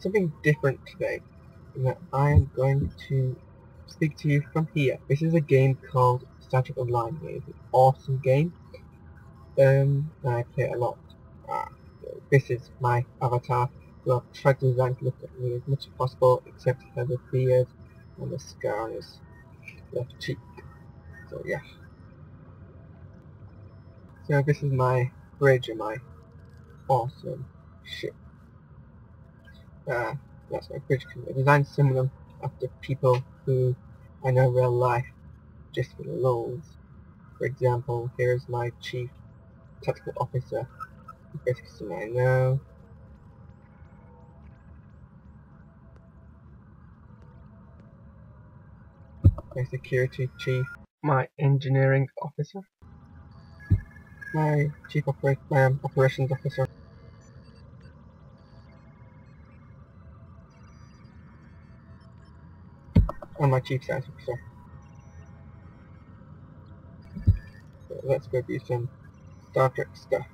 something different today, in that I am going to speak to you from here. This is a game called Static Online. It is an awesome game. I play it a lot. This is my avatar, who I've tried to design to look at me as much as possible, except for the beard and the scar on his left cheek. So yeah. So this is my bridge and my awesome ship. That's my bridge. I designed some of them after people who I know in real life, just for the lulz. For example, here is my chief tactical officer, basically someone I know. My security chief, my engineering officer, my chief operations officer, and my chief science officer. So let's go do some Star Trek stuff.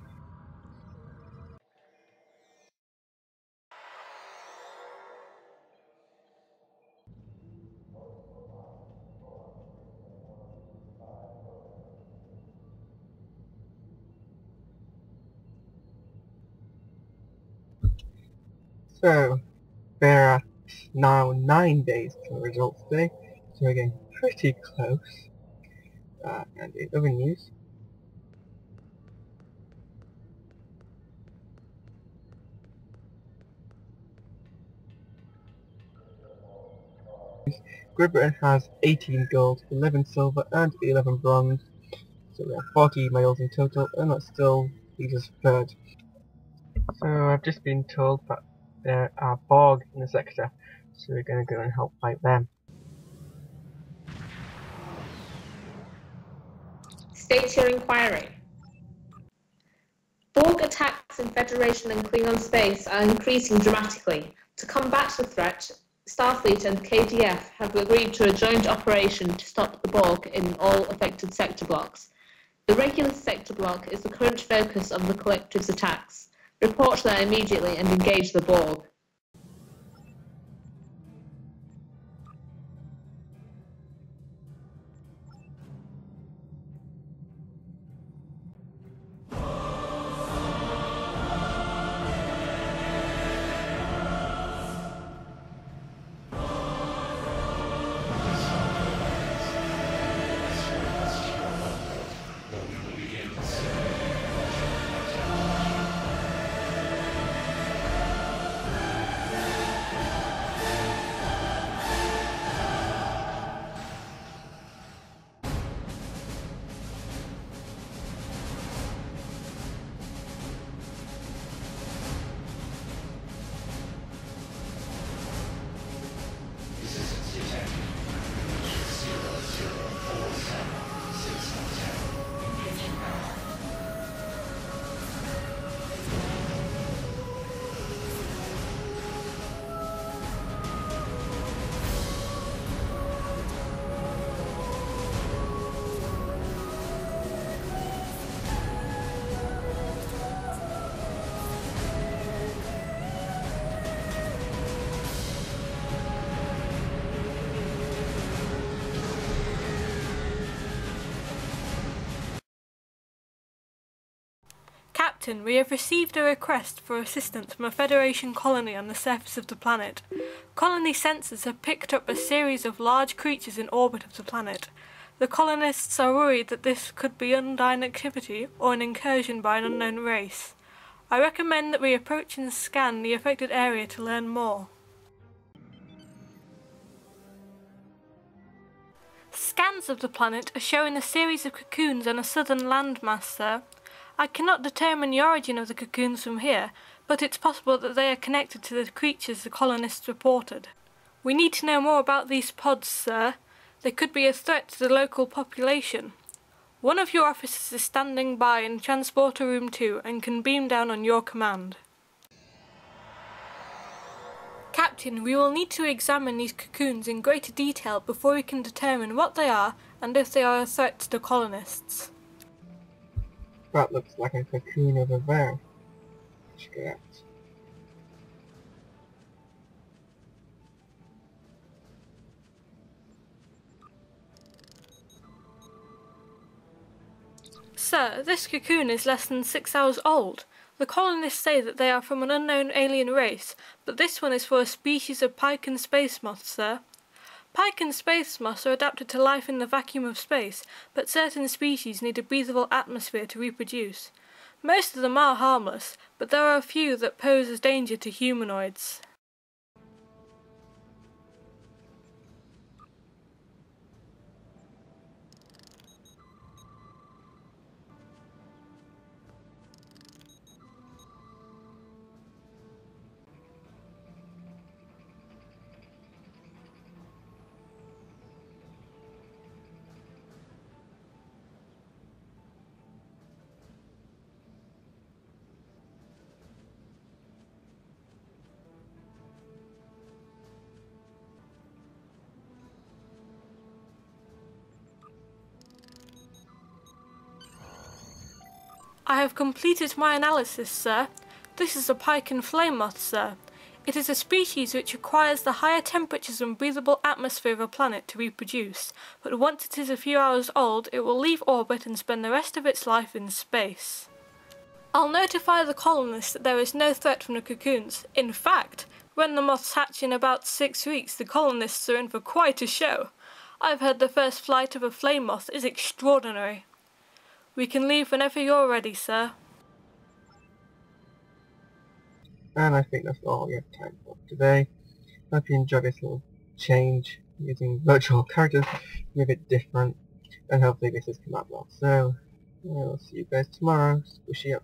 So there are now 9 days to the results day, so we're getting pretty close. And in other news, Great Britain has 18 gold, 11 silver and 11 bronze, so we have 40 medals in total, and that still leaves us third. So I've just been told that there are Borg in the sector, so we're going to go and help fight them. State your inquiry. Borg attacks in Federation and Klingon space are increasing dramatically. To combat the threat, Starfleet and KDF have agreed to a joint operation to stop the Borg in all affected sector blocks. The regular sector block is the current focus of the collective's attacks. Report there immediately and engage the Borg. Captain, we have received a request for assistance from a Federation colony on the surface of the planet. Colony sensors have picked up a series of large creatures in orbit of the planet. The colonists are worried that this could be undyne activity or an incursion by an unknown race. I recommend that we approach and scan the affected area to learn more. Scans of the planet are showing a series of cocoons on a southern landmass, sir. I cannot determine the origin of the cocoons from here, but it's possible that they are connected to the creatures the colonists reported. We need to know more about these pods, sir. They could be a threat to the local population. One of your officers is standing by in Transporter Room 2 and can beam down on your command. Captain, we will need to examine these cocoons in greater detail before we can determine what they are and if they are a threat to the colonists. That looks like a cocoon over there. Check it out. Sir, this cocoon is less than 6 hours old. The colonists say that they are from an unknown alien race, but this one is for a species of pike and space moth, sir. Pike and space moths are adapted to life in the vacuum of space, but certain species need a breathable atmosphere to reproduce. Most of them are harmless, but there are a few that pose a danger to humanoids. I have completed my analysis, sir. This is a pike and flame moth, sir. It is a species which requires the higher temperatures and breathable atmosphere of a planet to reproduce, but once it is a few hours old, it will leave orbit and spend the rest of its life in space. I'll notify the colonists that there is no threat from the cocoons. In fact, when the moths hatch in about 6 weeks, the colonists are in for quite a show. I've heard the first flight of a flame moth is extraordinary. We can leave whenever you're ready, sir. And I think that's all we have time for today. Hope you enjoyed this little change using virtual characters, a bit different, and hopefully this has come out well. So, I'll see you guys tomorrow. Squishy up.